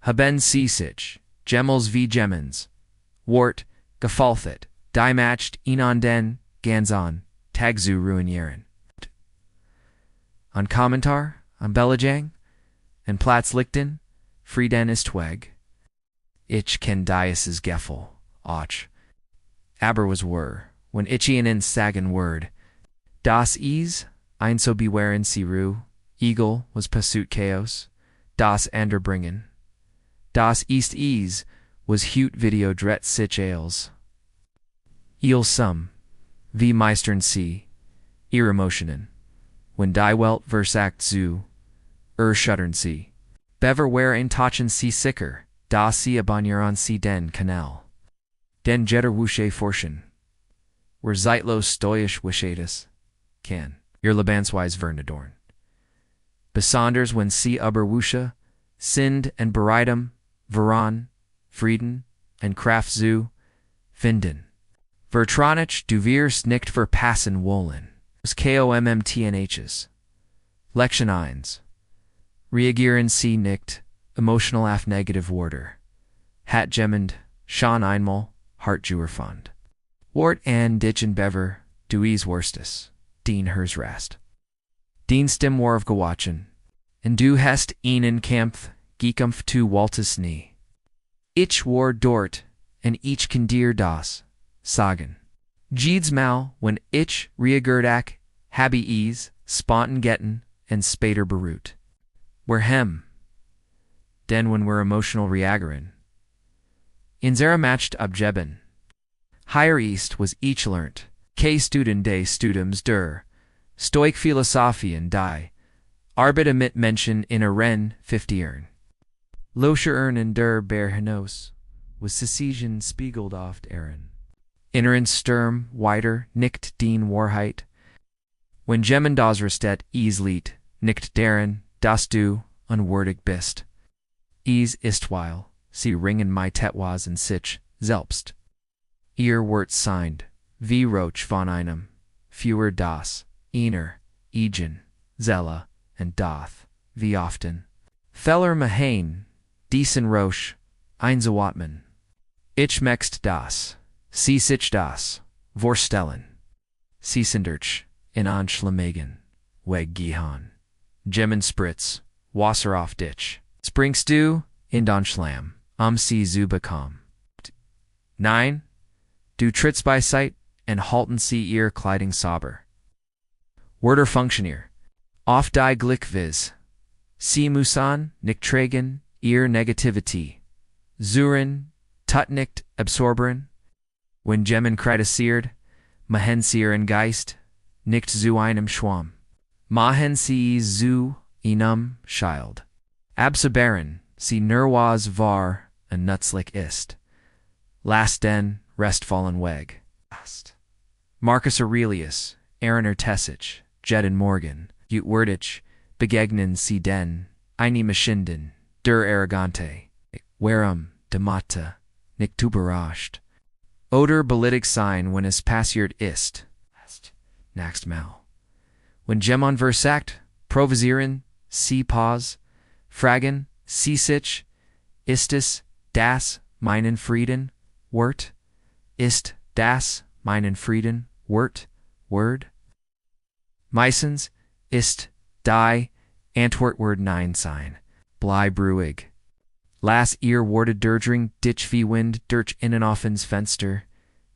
Haben sie sich, Gemmels wie Gemmens, Wort, gefaltet, die matcht ihnen den, ganz an, Tag zu ruinieren. An Kommentar, an Belajang, en Platz lichten, Frieden ist weg. Ich ken dieses Gefühl, och. Aber was when itchien in sagen word. Das is, ein so bewahren sie Ruhe, Eagle was Pasut Chaos, das Anderbringen. Das East Ease was Hute Video Dret sich Ales. Il sum, wie Meistern sie, ihr Emotionen, when die Welt versagt zu, schuttern sie. Bever where in tachen sie sicker, da sie abonnieren sie den Kanal. Den jetter wusche forschen. Were zeitlos stoisch wischatus, can, ihr Lebansweis vernadorn. Besonders when sie aber wusche, sind and bereidem, veran, Frieden, and Kraft zu, finden. Vertronich du wirst nicht verpassen wollen. KOMMTNHs. Lection 1. Reagieren sie nicht, emotional af negative Worte. Hat jemand, schon einmal, Hartjuerfund. Wort an ditchen bever, duis worstes, dien hers rast. Dien stim war of gewachen, en du hast ihnen Kampf, gekampf tu waltes nie. Ich war dort, en ich kann dir das, sagen. Jeeds mal, when ich reagerdak, habe is, spontan getten, en spater beruht. We're hem. Den when we're emotional reageren. In zera matched abjeben. Higher East was each learnt, K student des studums der, Stoic Philosophien die, Arbeit mit Menschen in a Ren 50 ern. Loscher ern in der Ber hinaus, was Secession spiegelt oft Ehren. Inneren Sturm, weiter, nicht den Wahrheit. When Gemmen das Restet is lied, nicht deren, das du, unwürdig bist. Is istweil, sie ringen my tetwas and sich, selbst. Ihr wort signed, wie Roach von einem, fewer das, einer, Egen, Zella, and Doth, wie often. Feller Mahane, diesen Roche, einzawatman. Ich mext das, sie sich das, vorstellen. Sie sinderch, in Anschlamegen, weg gehan. Gemmen Spritz, Wasser auf dich. Springst du, in Donschlam, sie zubekam. 9. Du trittst bei Sight, and halten sie ihr Kleiding sauber. Wörter Funktionier. Oft die Glickvis. Sie musan, nicht tragen, ihr Negativity. Zuren, tut nicht absorberen. When Gemmen kritisiert, machen sie ihren Geist, nicht zu einem Schwamm. Machen sie zu einem Schild. Absoberen, sie nerwas var, and nutzlich ist. Last den, restfallen weg. Marcus Aurelius, Aaron Tessich, Jedden Morgan, Utwerdich, begegnen sie den, eine Maschinden, der Arrogante, warum, demata, nicht überrascht. Oder belidig sein, wenn es passiert ist. Next mal. When Gemon versagt, provisieren, sie pause, fragen, sie sich, ist es, das, meinen Frieden, Wort, ist, das, meinen Frieden, Wort, Word. Meistens, ist, die, Antwortwort nein sein, blei bruig. Las ihr worte derdring, ditch wie Wind, durch innen offens Fenster,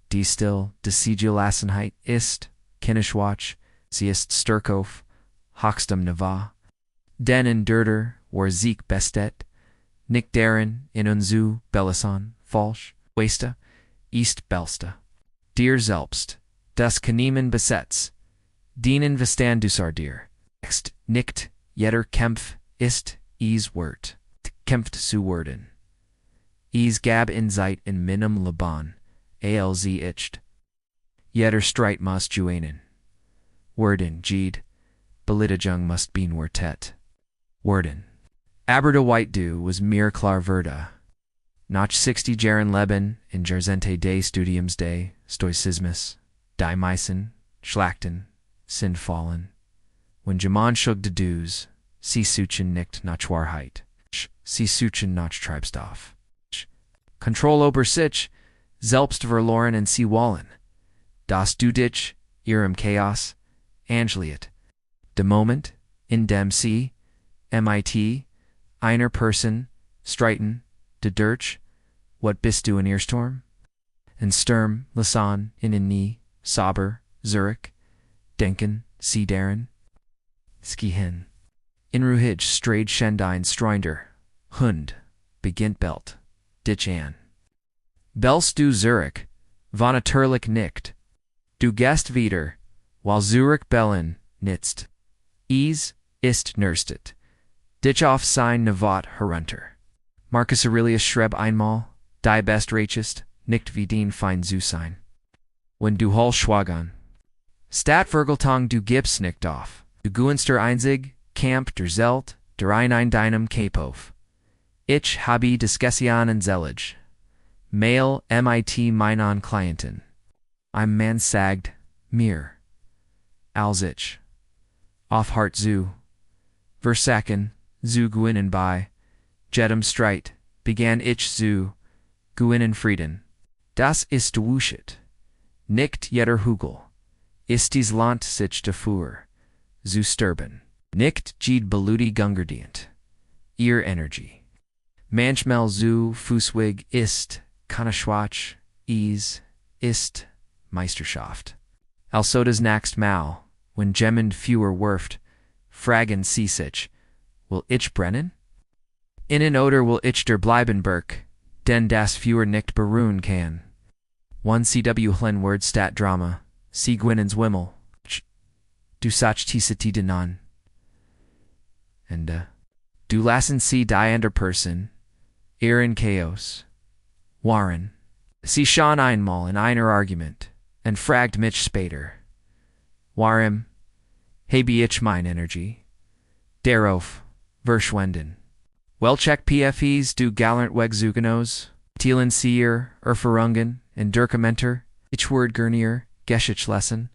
die still, de Sigillassenheit, ist, Kinnischwatch, sie ist Sturkof, Hoxtum Nava. Den in Dörder, war Sieg bestet, nicht deren, in unzu, Belisson, falsch, Westa, East Belsta. Dir selbst, das Kanemen besetz, dienen Vestan dusardir, next, nicht, jetter Kämpf, ist, is Wort, kämpft zu werden. Is gab in Zeit in minim Laban, alz icht. Jetter Streit must juenen. Worden, Jeed, Belitijung must been Wertet. Worden. Aber de White Dew was mir klar verda. Nach 60 Jahren Leben in Jahrzehnte des Studiums des Stoizismus, die Meissen, Schlachten, Sinnfallen. When Jaman schug de Dews, sie suchen nicht nach Wahrheit. Sie suchen nach Treibstoff. Control ober sich, selbst verloren und sie wollen. Das du dich, ihrem Chaos, angeliert. De Moment, in dem sie, mit, einer Person, streiten, de Durch, what bist du in Erstorm? En Sturm, Lausanne, in nie, Sauber, Zurich, Denken, sie deren, ski hin. In Ruhig, strayed Schendein, Streunder, Hund, beginnt Belt, dich an. Belst du Zurich, von natürlich nicht. Du gehst wieder, while Zurich bellen, nitzt. Ist nurstet. Dich auf sein Nevat herunter. Marcus Aurelius schreib einmal, die best reichest, nicht wie den fein zu sein. Wenn du hol schwagan. Stat Vergeltung du gibst nicht auf. Du guenster einzig, Camp der Zelt, der ein deinem Capof. Ich habe Diskussionen zelig. Mail mit meinen Klienten. Ein Mann sagt, mir. Als ich. Auf Hart zu. Versaken, zu gewinnen bei. Jedem Streit, begann ich zu gewinnen Frieden. Das ist wuschet. Nicht jeder Hügel. Ist dies Land sich dafür. Zu sterben. Nicht jed beludi gungerdient. Ihr Energie. Manchmal zu Fußweg ist, Kanneschwach, ist, Meisterschaft. Also das nächst Mal, wenn jemand fewer wirft, fragen sie sich, will ich brennen? Innen oder will ich der bleiben Berg, denn das fewer nicht beruhen kann. 1 CW Hlenword Stat Drama, sie Gwinnens Wimmel, du sach tisati denan. Ende. Du lassen sie die ander Person, in Chaos. Waren. Sie schon einmal in einer Argument, und fragt mich später. Warum habe ich mein Energie? Darauf, verschwenden. Welche PFEs du gallant Wegzugenos, Thielen Seer, Verungen, in Durkamenter, ich word Gurnier, Geschicht Lesson,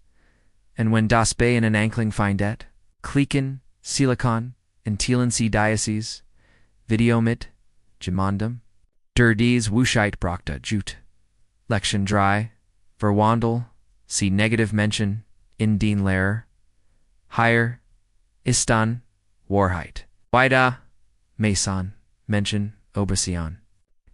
and when das Bay in an Ankling findet, Klicken, Silicon, in Thielen See Diocese, Video mit, Gemondum, der dies Wuschheit brachte Jut, Lection dry, Verwandel, see negative mention, in den Lehrer, higher, Istan, Wahrheit, Weida, Mason, mention, Obesion.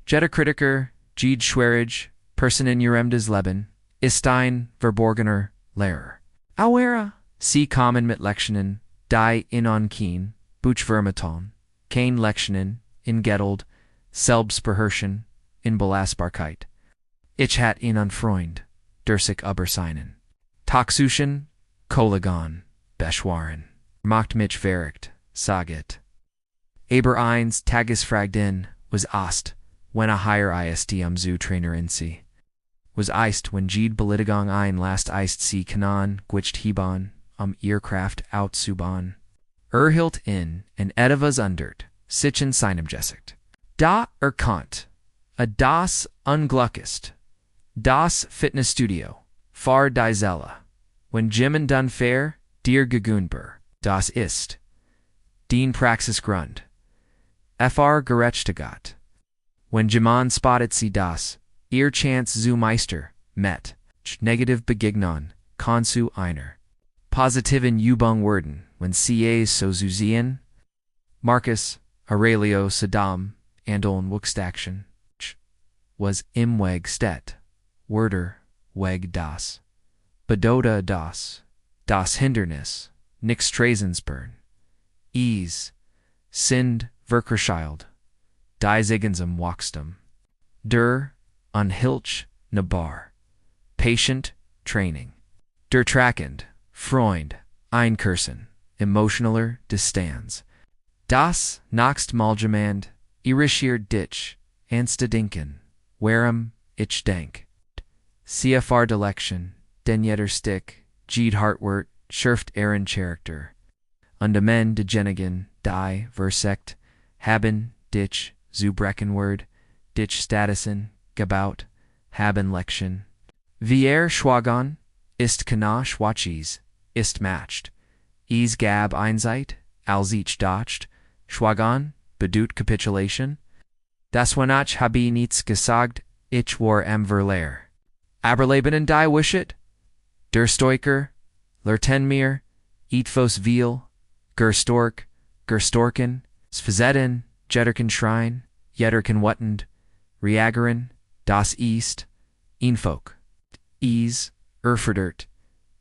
Jetta Kritiker, Jed Schwerage, Person in Urem des Leben, Istein, Verborgener, Lehrer. Auera, see common mit Lektionen, die in keen, Buchvermeton, kein Lektionen, in Gettled, Selbstbeherrschen, in Belastbarkeit. Ich hat ihn Freund, Dursig Überseinen. Taxuschen, Kolagon, Beschwaren. Macht mich verrückt, saget. Aber eins Tages fragt in, was ast, when a higher ist zu Trainer in sie. Was eist, when Jed Belitigung ein last eist sie Kanan, gwicht Hebon, Ehrkraft outsuban. Hilt in, en etwas undert, sichen seinem Gesicht. Da Kant, a das Ungluckest, das Fitnessstudio, far die Zella, when Jimmen dun fair, dir Gegunber, das ist, den Praxisgrund, fr Gerechtigat, when Jiman spottet sie das, ihr Chance zu Meister, met, negative Begegnon, konsu einer. Positiven Übung werden, when CAs so zusehen, Marcus, Aurelio Saddam, Andoln Wuchstaction, was im Weg stet, Werder, Weg das. Bedota das Hindernis, nix Tresensburn, sind Verkerschild, die Zigensum Wachstum, der, unhilch, Nabar, patient, training, der Trackend, Freund, Einkursen, emotionaler Distanz. Das Naxt Maljemand, Irischier Ditch, Anstedinken, Warum, ich denk. CFR Delection, Den Jetter Stick, Jed Hartwort, Schurft Aaron Character. Undemen de Jenigen, Die, Versect, Haben, Ditch, zu Breckenword, Ditch Statusen, Gabout, Haben Lection. Vier Schwagon, ist Kana Schwachis, ist matched. Gab Einzeit, als ich dotcht, Schwagon, bedut capitulation? Das wanach habe nichts gesagt, ich war am Verlehr. Aberleben und die wishet? Der Stoiker, lerten mir, etvos viel, gerstorken, svazetten, jetterken Schrein, jetterken Wuttend, reageren, das East, Infok, Ease, Erfordert,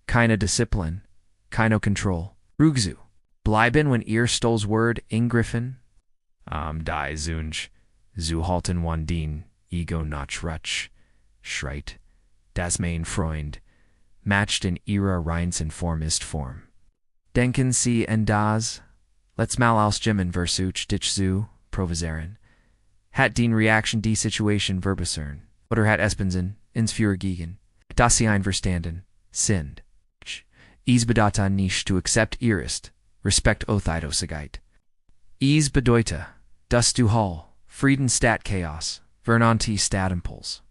keine Disziplin, keine Control, Rugzu, bleiben when ihr stolz Word ingriffen, die Zunj, zu halten wandin, ego nach rutsch, schreit, das mein Freund, matched in ihrer reinsten Form ist Form. Denken Sie en das, let's mal ausjimmen versuch dich zu proviseren. Hat den Reaction die Situation verbessern, oder hat Espensen, ins Führer gegen, das sie ein verstanden, sind. Is bedeutet nicht to accept irist, respect othidosageit. Is bedeutet, dass du Hall, Frieden stat Chaos, Vernanti stat Impuls.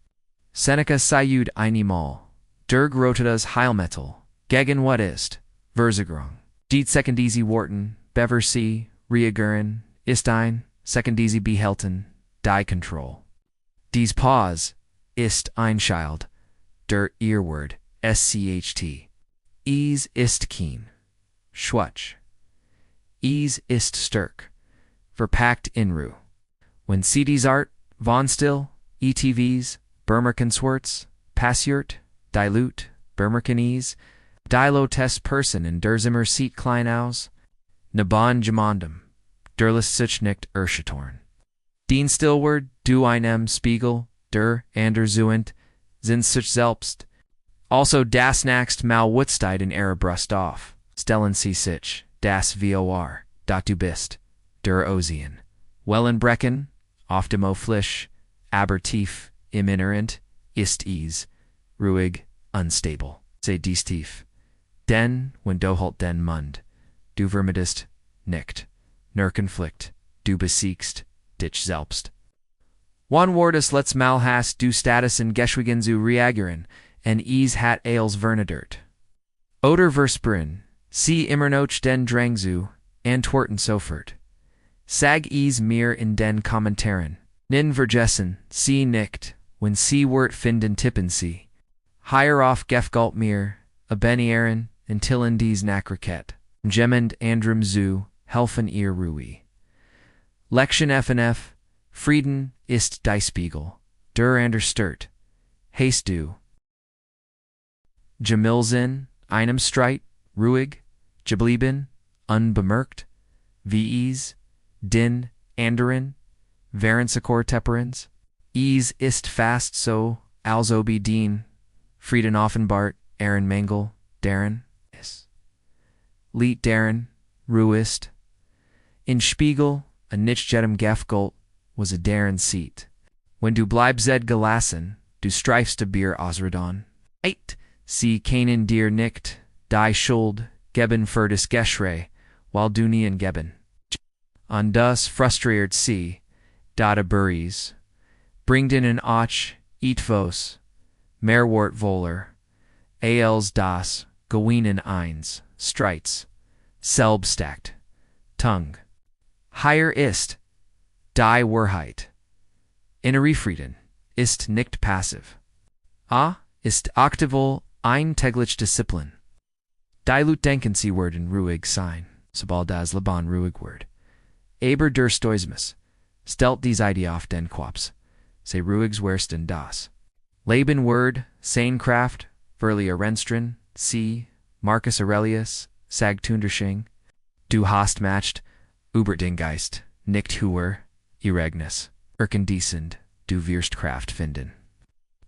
Seneca sayud einimal, Derg rotadas Heilmittel, gegen what ist, Versagrung. Diet secondisi Worten, Bever C, Reaguren, ist ein, secondisi behelten, die Control. Dies Pause, ist ein Child, der Earword, SCHT. Ease ist keen, Schwutsch. Ease ist stark, verpackt inru. When CDs art, von still, ETVs, Burmerkenswerts, Passiert, Dilute, Burmerkenese, Dilo test person in der Zimmer seat klein aus, Naban gemandum, derlis sich nicht erschatorn. Dien Stillward, du einem Spiegel, der Anderzuent, sind sich selbst. Also das naxt mal Wutztide in Ära brust off, stellen sie sich, das vor, dat du bist, der Ozean. Wellen Brecken, oft im Flisch, aber tief, im Innerent, ist ease, ruhig, unstable, sei dies tief. Den, when du halt den Mund, du vermidest, nicht, nur Konflikt, du besiegst, dich selbst. One Wortes let's mal hast du Status in Geschwigen zu reagieren, en ease hat ales vernadert. Oder versprin, sie immer noch den Drangzu, antworten sofort. Sag ease mir in den Kommentaren, nin vergessen, sie nicht, when sie wort finden tippen sie. Higher off gefgalt mir, a benieren, intillen dies nakraket, gemend andrem zu, helfen ihr Rui. Lection FNF, Frieden ist die Spiegel, der Anderstert, hast du. Jamilsinn, einem Streit, ruhig, geblieben, unbemerkt, wie es, din, anderen, während Sekor Tepperens, es ist fast so, also bedien, Frieden Offenbart, Aaron Mengel, Darren, is. Lied Darren, Ruist. In Spiegel, a nicht jedem Gefgold, was a Darren seat. When du bleibst gelassen, du streifst de Bier Osradon. Eight, sie keinen dir nicht, die Schuld, geben für des Geschrei, while du nien geben. An das frustriert sie, da de Buries, bringt in an Och, etvos, Mehrwort Voller, als das, Gewinen eins, Streits, selbstakt, Tung. Higher ist, die Wahrheit. Innere Frieden, ist nicht passiv. A, ist aktivel, ein täglich Disziplin. Dilute denken sie werden ruhig sein, sobald das Leben ruhig wird. Aber der Stoizismus, stellt dies Idee auf den Quaps, sei ruhigs wersten das. Leben Word, Seinkraft, Verlia Renstrin, C, Marcus Aurelius, Sagtundersching, du hast matcht, über den Geist, nicht höher, Irregnis, Erkendesend, du wirst Kraft finden.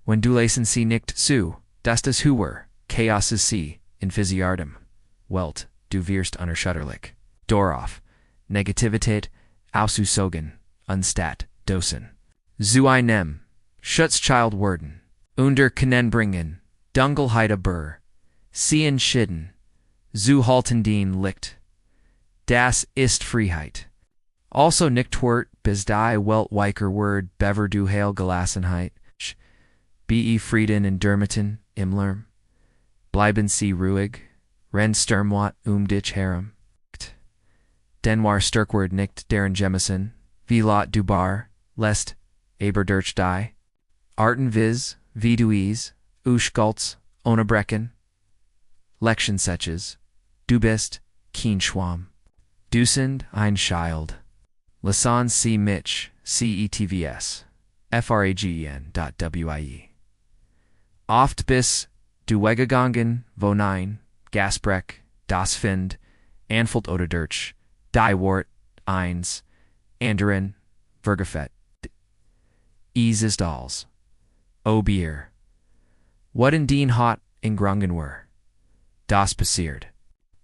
Wenn du lesen sie nicht zu, dass das höher, Chaos ist sie, in Physiardem, Welt, du wirst unerschütterlich. Dorof, Negativität, auszusogen, unstat, dosen. Zu einem, Schutzchild werden, unter können bringen, Dunkelheit Burr, sehen schidden, zu halten den Licht. Das ist Freiheit. Also nicht wort bis die Welt weiker Word bever du heil Gelassenheit, be Frieden in Dermiten, Imlerm. Bleiben sie ruhig, ren Sturmwat dich herem. Den war Sturkword nicht deren Jemison, wie lot du bar, lest, aber durch die, Arten viz, wie du is, Uschgaltz, Onabrechen, Lectionseches, du bist, kein Schwamm, du sind ein Child, Lasan C. Mitch, CETVS, FRAGEN.WIE. Oft bis, du weggegangen, wo nein, Gasbreck, das Find, Anfeld oder durch, die Wort, eins, anderen, Vergefett, Ease is dolls. O Bier. What in dien hot in Grungen were. Das passiert.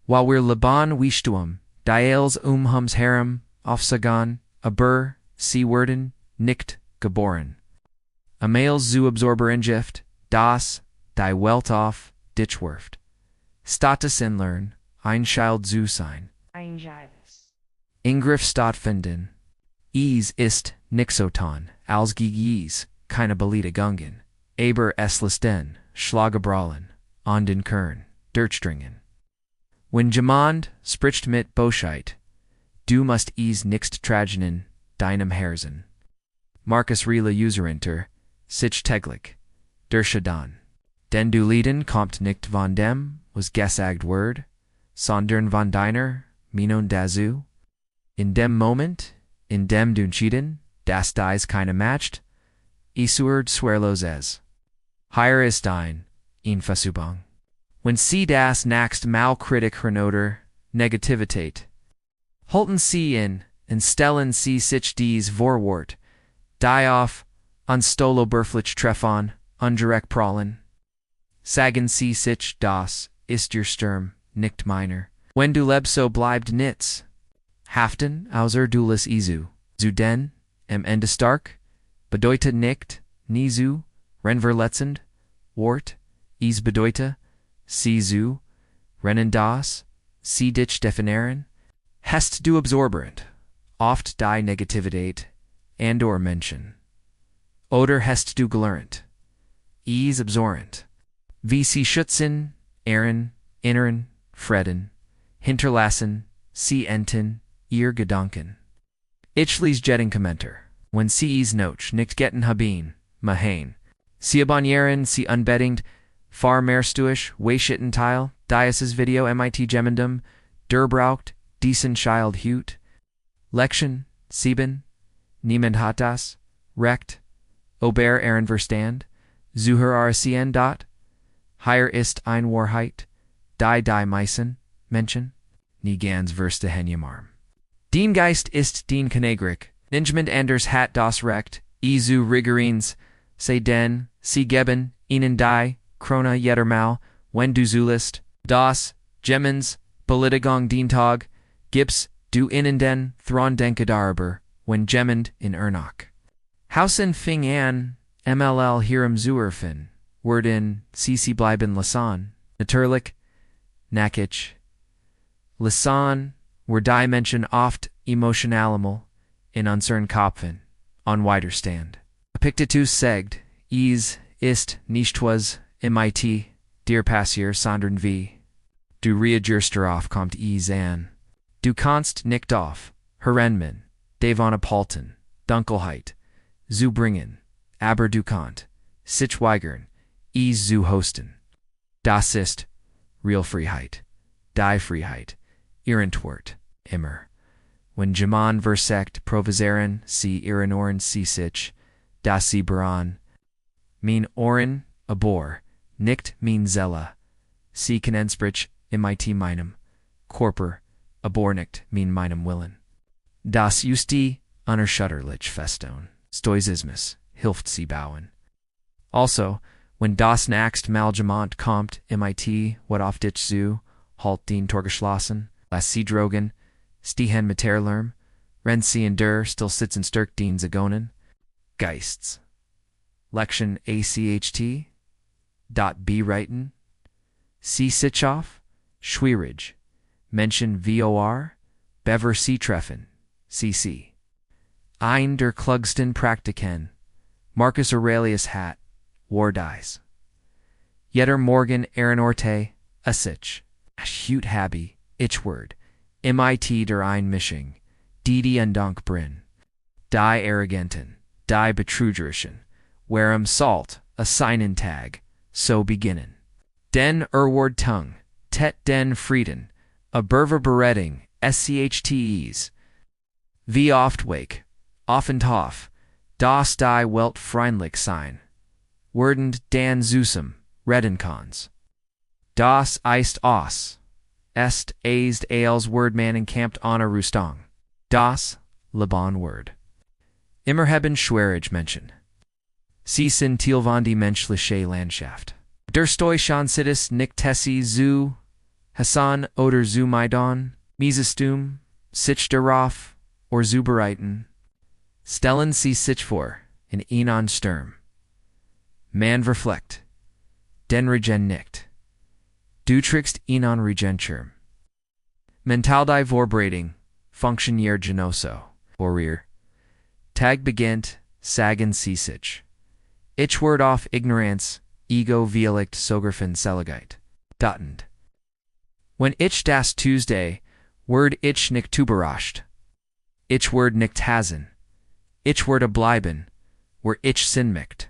While we're Laban wieshtuam, diels hums harem, aufsagan, aber, worden, nicht, geboren. A males zu absorberengift, das, die Welt auf, ditchwerft. Status inlern, ein Child zu sein. Ingriff stattfinden. Ist nixotan, als gigis, keine Belita Gungen. Aber es den, Schlagebrallen, an den Kern, Dirtstringen. Wenn jemand spricht mit Boscheit, du musst nixt tragenen, deinem Herzen. Marcus Rela Userinter, sich täglich, Schadan. Den du Lieden kommt nicht von dem, was gesagt word, sondern von deiner, Minon dazu. In dem Moment, in dem du entschieden, das dies keine matcht, Isuerd swearlos es. Hier ist dein, Versuchung. When sie das naxt mal kritik hernoder, Negativität. Halten sie in, und stellen sie sich dies Vorwort, die auf, unstolo berflich treffen, undirekt prallen. Sagen sie sich das, ist ihr Sturm, nicht meiner. Wenn du lebst so bleibt nits. Haften, außer dulis isu, zu den, Ende stark, bedeutet nicht, nie zu, renverletzend, Wort, bedeute, sie zu, rennen das, sie dich definieren, hast du absorberend, oft die Negativität, or Menschen. Oder hast du gelernt, absorrent, wie sie schützen, ehren, inneren, Freden, hinterlassen, sie enten, ihr Gedanken. Ich jetting Kommenter, wenn sie noch nicht getten haben, mahain. Sie abonnieren, sie unbedingt, far mehr stuisch, weishitten Teil, dieses Video MIT Gemendum, braucht, diesen Child hut. Lection, 7, niemand hat das, recht, ober Verstand, Zuhör RCN. Hier ist ein Wahrheit, die meisten, Menschen, nie ganz verste Henjamarm. Den Geist ist den Knegrik, Ninjemand anders hat das Recht, zu Riggerins, se den, sie geben, ihnen die, Krona jedermal, wenn du zulist, das, Gemens, Politigung den Tag, gibs, du innen den, Thron denke darüber, wenn Gemend in Ernach. Hausen fing an, MLL hierum zuerfen, word in, sie bleiben Lasan, natürlich, Nakich. Lasan, were die Menschen oft emotionale, in unseren Kopfen, on Widerstand. Pictitus segt, ist nicht was, MIT, dir passier sondern wie. Du reagierst darauf kommt an. Du kannst nicht auf, Herrenmen, Devon Apalten, Dunkelheit, zu bringen, aber du kannst, sich weigern, zu hosten. Das ist, real Freiheit, die Freiheit, Irrentwort, immer. Wenn Jaman versekt provisieren, sie ihren Ohren sie sich, das sie beran. Mein Ohren, abor, nicht mein Zella, sie Knensprich, MIT meinem, Korper, abor nicht meinem Willen. Das Justi, unerschütterlich Festung, Stoizismus, hilft sie bauen. Also, wenn das nächst Mal jemand kommt, MIT, what auf dich zu, halt den Torgeschlossen, lass sie drogen, Stihen mit Terlerm, renn sie in der still sitzen stirk den Zagonen, Geists. Lection ACHT, B reiten, C Sitchoff, Schwierig, Menschen VOR, Bever C treffen, CC. Ein der klugsten Praktiken, Marcus Aurelius hat, War dies. Jeder Morgen Ehrenorte, a sich, hut habi, ich word, MIT der ein Mischung, Didi und Dank Brin. die arroganten, die betrügerischen, warem salt, a signen tag, so beginnen. Den Erward tongue, tet den Frieden, a berver beretting, schtes. Wie oft wake, offend hoff, das die Welt freundlich sein. Werdend dan Zusum, Redenkons. Das ist aus. Est aised ales Wordman encamped on a Rustang. Das, Liban word. Immer haben Schwerage mention. Sie sind Tilvan die menschliche Landschaft. Der Stoischen Sittes nicht Tessi zu Hassan oder zu Maidan, Miesestum, sich darauf, or zu bereiten. Stellen sie sich vor, in ihnen Sturm. Man verflecht. Den regen nicht. Du trickst ihnen regenschirm. Mental die Vorbereitung, funktioniert genoso, Vorrier. Tag beginnt, sagen sie sich. Ich word auf Ignoranz, ego vielicht sographen seligite. Dotend. When ich das Tuesday, word ich nicht überrascht. Ich word nicht hasen. Ich word bleiben, were ich sinmicht.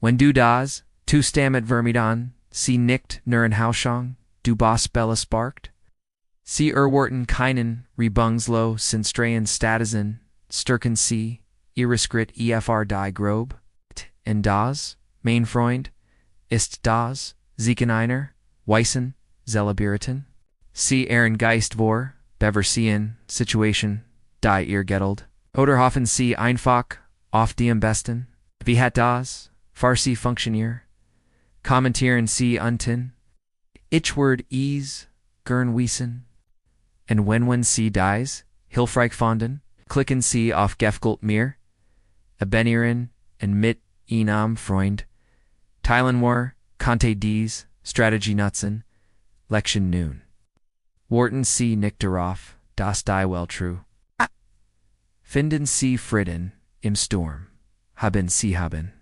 When du das, tu stammet vermidan, sie nicht nuren Hauschong, du Boss Bella sparkt? Sie Erwarten keinen Rebungslo Sinstrayen Statizen, Sturken sie, Irisgrit EFR die Grob? Und das, mein Freund, ist das, Ziekeneiner, Weissen, Zelabiriten? Sie Ehren Geist vor, Beversien, Situation, die ihr Gettelt? Oder hoffen sie einfach, auf die am besten? Wie hat das, Farsi Funktionier? Kommentieren sie unten? Ich word ease, gern wiesen? And when sie dies, hilfreich fonden, klicken sie auf Gefgult mir? Abenieren, and mit Enam Freund, Teilenwar, Kante dies, Strategie nutzen, Lection noon. Warten sie nicht darauf, das die well true. Finden sie Frieden, im Sturm, haben sie haben.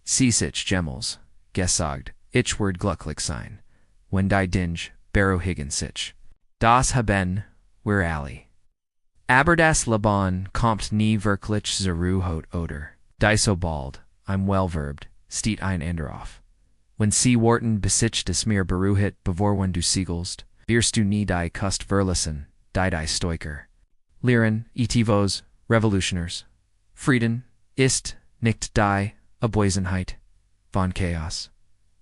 Sie sich Gemmels, gesagt, ich word glucklich sein, when die Dinge, Barrow Higgin sich. Das haben, wir alle. Aber das Laban kommt nie wirklich zeru hot oder. Die so bald, I'm well verbed, steht ein Enderoff. When sie Warten besitzt des mir beruhit bevor when du siegelst, wirst du nie die Kust verlassen, die Stoiker. Lehren, etivos, Revolutioners. Frieden, ist, nicht die, Abwesenheit, von Chaos.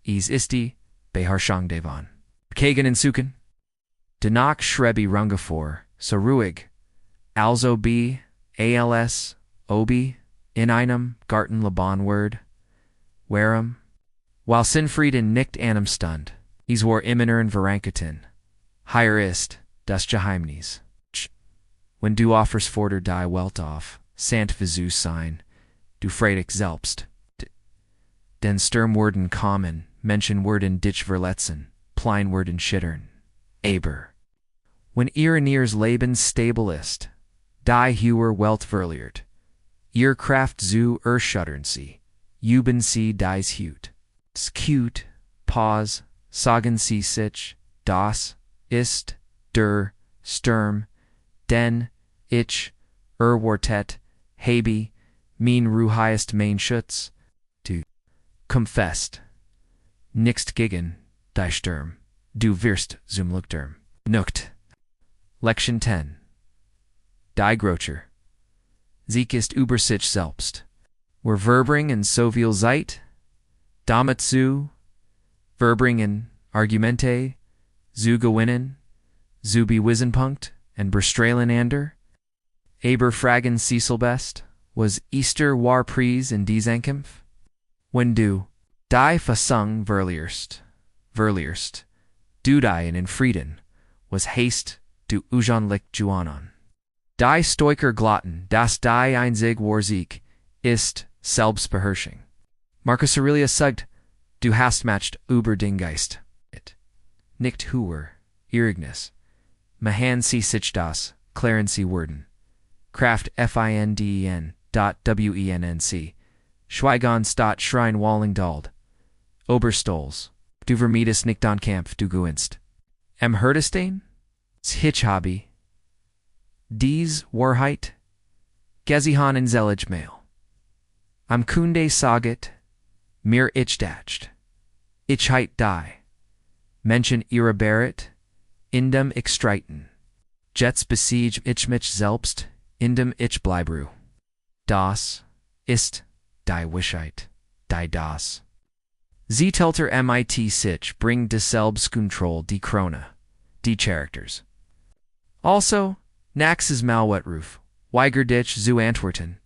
Ist die, Beherrschung devon. Kagan und Suchen. Danach schrebi rungefor, so ruhig. Also b, als, obi, in einem Garten Laban word. Warem. While Sinfrieden nicht einem stund, war immineren Veranketen. Hier ist, das Geheimnis. When du offers forder die Welt auf, sant visu sein, du freudig selbst. Den Sturmworden kommen, Menschenworden dich verletzen, Pleinworden schittern. Aber. When ihr Leben stable ist, die höher Welt verliert, ihr Kraft zu erschuttern sie, üben sie dies Hut. Skut, pause, sagen sie sich, das, ist, der, Sturm, den, ich, Wartet, Habe, mein Ruhiest mein Schutz, du, confessed, nixt gegen, die Sturm, du wirst zum Leuchtturm, nucht. Lection 10. Die Grocher. Sieg ist über sich selbst. Wir verbring in so viel Zeit, damit zu, verbringen, Argumente, zu gewinnen, zu bewisenpunkt, and bestrahlen ander. Aber fragen Cecil best, was Easter war Pries in dies Ankämpf? When du, die Fassung verlierst, du die in Frieden, was haste, du ujanlich Juanon. Die Stoiker glotten, das die einzig war Sieg, ist, Selbstbeherrschung. Marcus Aurelius sagt, du hast matcht über den Geist. Nicht höher, Irignis. Mahan sie sich das, klären sie Worden. Kraft finden, wennc. Schweigon stot Schrein Walling dald. Oberstolz. Du vermietest nicht an Kampf, du gewinnst. Hörtestein? Hitch Hobby. Dies Wahrheit? Gezihan en Zelig mail. Am Kunde Saget, mir ich dacht. Ich heit die. Menschen ihre Barret, indem ich streiten. Jets besiege ich mich selbst, indem ich bleibru. Das ist die Wischheit, die das. Sie telter mit sich bring dieselbskontroll die Krone, die Characters. Also, naxes malwetruf, weiger dich zu antworten.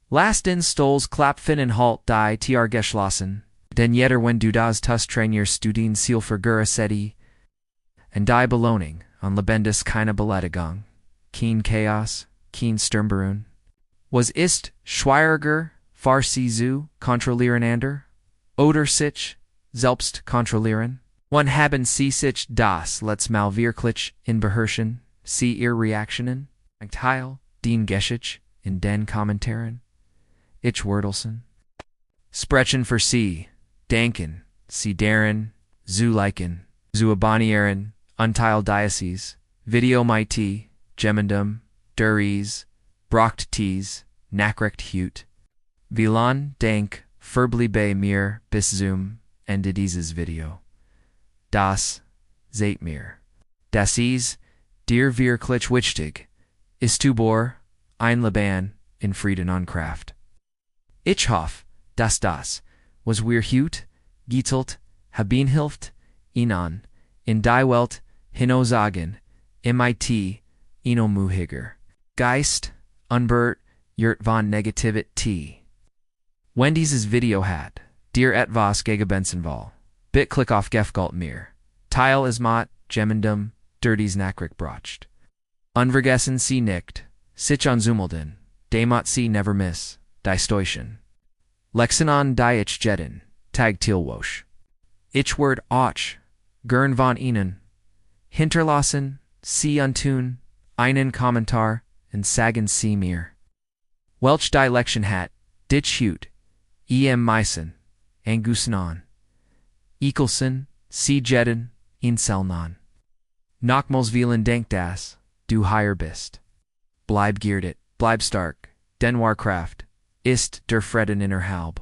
Last in Stolz Klappfinnen halt die tr geschlossen, denn jeder wenn du das tust trainier studien Zielfigura seti, and die Belohnung, an lebendes keine Beleidigung, kein Chaos, kein Sturmberun. Was ist schwieriger, farsi zu kontrollieren ander? Oder sich selbst kontrollieren? One haben sie sich das let's mal wirklich in beherrschen, sie ihr Reaktionen, Teil, den Geschich, in den Kommentaren. Ich Wörtelsen. Sprechen für sie, denken, sie deren, zu liken, zu abonnieren, unteil diocese, video mit, gemendum, duries, brocht tees, nachrecht hut. Vilan, denk, verbli bei mir, bis zum, ende dieses Video. Das, seht mir. Das ist, dir wirklich wichtig, ist bor, ein Leben, in Frieden und Kraft. Ich hoff, dass das, was wir hut, getelt, haben hilft, ihnen, in die Welt, hinaussagen, mit, inomuhiger. Geist, unbert, yurt von Negativität. Wenn dieses Video hat, dir etwas gegen Wahl, bit klick auf Gefgalt mir. Teil is mot, gemendum, dirties Nachricht brocht. Unvergessen sie nicht, sich anzumelden, demot sie never miss, die Stoischen. Lexanon die ich jedden, tag tilwosch. Ich word och, gern von ihnen. Hinterlassen, sie untun, einen Kommentar, und sagen sie mir. Welch die Lection hat, dich hut, meisen, angusnan. Ekelsen, sie jedden, inselnan. Nochmals vielen Dank das, du higher bist. Bleib geerdet, bleib stark, denn Warcraft, ist der Freden in Halb.